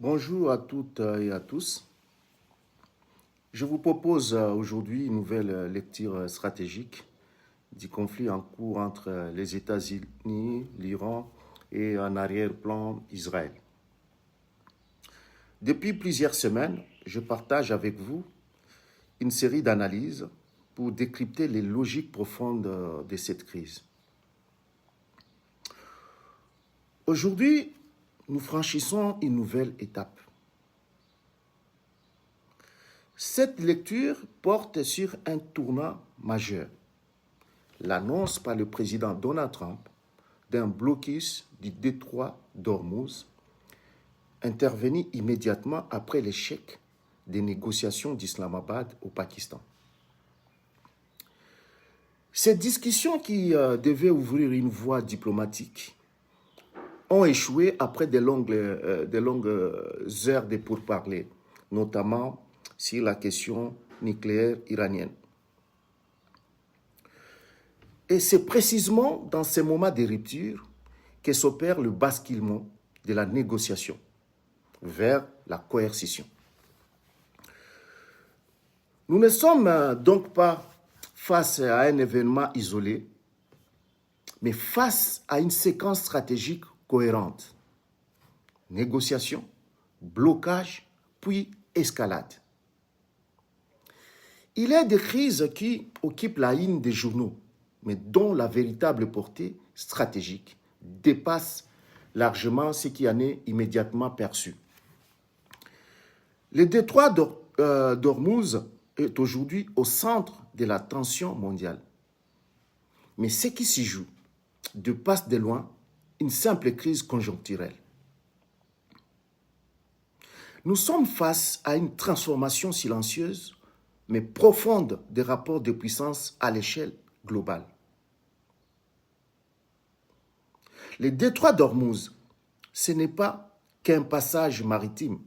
Bonjour à toutes et à tous. Je vous propose aujourd'hui une nouvelle lecture stratégique du conflit en cours entre les États-Unis, l'Iran et en arrière-plan Israël. Depuis plusieurs semaines, je partage avec vous une série d'analyses pour décrypter les logiques profondes de cette crise. Aujourd'hui, nous franchissons une nouvelle étape. Cette lecture porte sur un tournant majeur, l'annonce par le président Donald Trump d'un blocus du détroit d'Ormuz, intervenu immédiatement après l'échec des négociations d'Islamabad au Pakistan. Ces discussions qui devaient ouvrir une voie diplomatique ont échoué après de longues heures de pourparlers, notamment sur la question nucléaire iranienne. Et c'est précisément dans ces moments de rupture que s'opère le basculement de la négociation vers la coercition. Nous ne sommes donc pas face à un événement isolé, mais face à une séquence stratégique cohérente. Négociation, blocage, puis escalade. Il y a des crises qui occupent la une des journaux, mais dont la véritable portée stratégique dépasse largement ce qui en est immédiatement perçu. Le détroit d'Ormuz est aujourd'hui au centre de la tension mondiale. Mais ce qui s'y joue dépasse de loin une simple crise conjoncturelle. Nous sommes face à une transformation silencieuse mais profonde des rapports de puissance à l'échelle globale. Le détroit d'Ormuz, ce n'est pas qu'un passage maritime,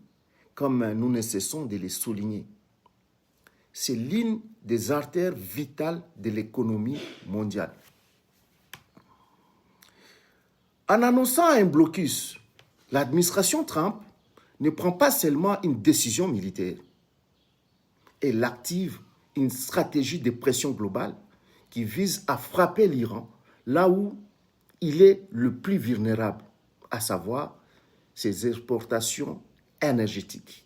comme nous ne cessons de le souligner. C'est l'une des artères vitales de l'économie mondiale. En annonçant un blocus, l'administration Trump ne prend pas seulement une décision militaire. Elle active une stratégie de pression globale qui vise à frapper l'Iran là où il est le plus vulnérable, à savoir ses exportations énergétiques.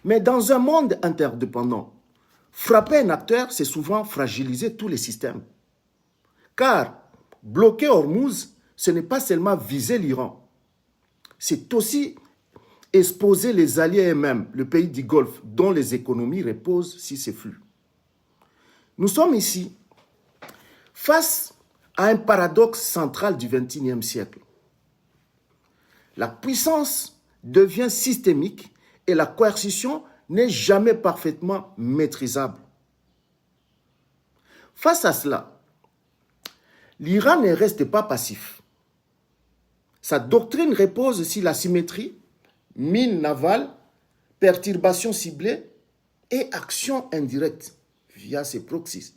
Mais dans un monde interdépendant, frapper un acteur, c'est souvent fragiliser tous les systèmes. Car bloquer Ormuz, ce n'est pas seulement viser l'Iran, c'est aussi exposer les alliés eux-mêmes, le pays du Golfe, dont les économies reposent sur ces flux. Nous sommes ici face à un paradoxe central du XXIe siècle. La puissance devient systémique et la coercition n'est jamais parfaitement maîtrisable. Face à cela, l'Iran ne reste pas passif. Sa doctrine repose sur la symétrie, mine navale, perturbations ciblées et actions indirectes via ses proxies.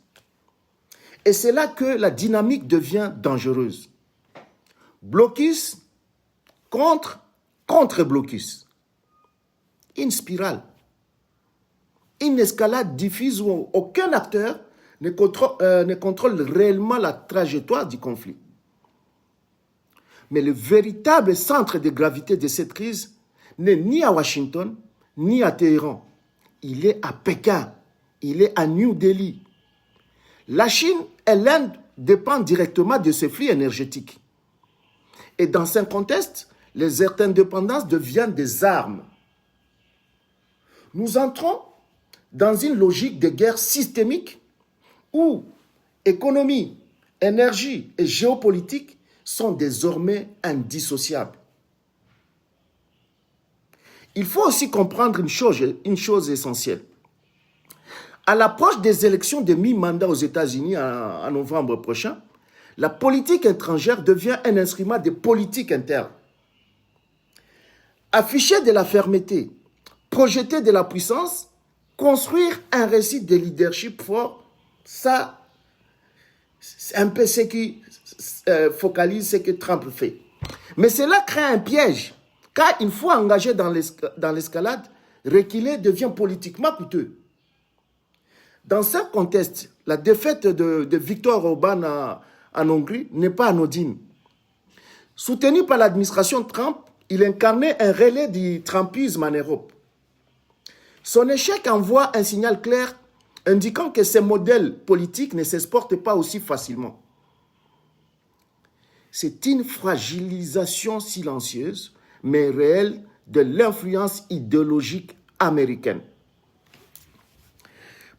Et c'est là que la dynamique devient dangereuse. Blocus contre blocus. Une spirale. Une escalade diffuse où aucun acteur ne contrôle réellement la trajectoire du conflit. Mais le véritable centre de gravité de cette crise n'est ni à Washington, ni à Téhéran. Il est à Pékin, il est à New Delhi. La Chine et l'Inde dépendent directement de ce flux énergétique. Et dans ce contexte, les interdépendances deviennent des armes. Nous entrons dans une logique de guerre systémique où économie, énergie et géopolitique sont désormais indissociables. Il faut aussi comprendre une chose essentielle. À l'approche des élections de mi-mandat aux États-Unis en novembre prochain, la politique étrangère devient un instrument de politique interne. Afficher de la fermeté, projeter de la puissance, construire un récit de leadership fort, ça, c'est un peu ce qui focalise ce que Trump fait. Mais cela crée un piège Car une fois engagé dans l'escalade, reculer devient politiquement coûteux. Dans ce contexte, la défaite de Viktor Orban en Hongrie n'est pas anodine. Soutenu par l'administration Trump, il incarnait un relais du Trumpisme en Europe. Son échec envoie un signal clair indiquant que ces modèles politiques ne s'exportent pas aussi facilement. C'est une fragilisation silencieuse, mais réelle, de l'influence idéologique américaine.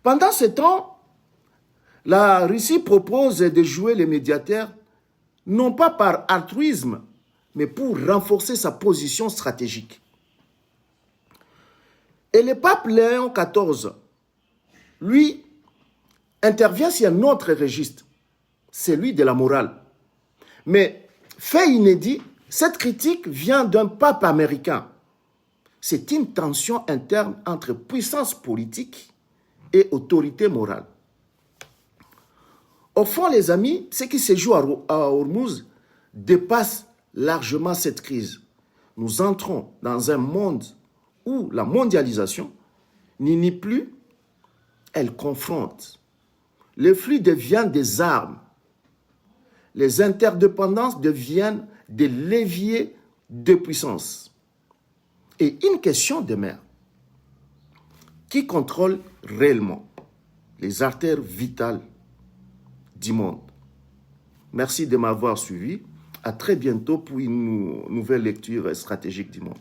Pendant ce temps, la Russie propose de jouer les médiateurs, non pas par altruisme, mais pour renforcer sa position stratégique. Et le pape Léon XIV, lui, intervient sur un autre registre, celui de la morale. Mais, fait inédit, cette critique vient d'un pape américain. C'est une tension interne entre puissance politique et autorité morale. Au fond, les amis, ce qui se joue à Hormuz dépasse largement cette crise. Nous entrons dans un monde où la mondialisation n'y plus, elle confronte. Les flux deviennent des armes. Les interdépendances deviennent des leviers de puissance. Et une question demeure. Qui contrôle réellement les artères vitales du monde? Merci de m'avoir suivi. À très bientôt pour une nouvelle lecture stratégique du monde.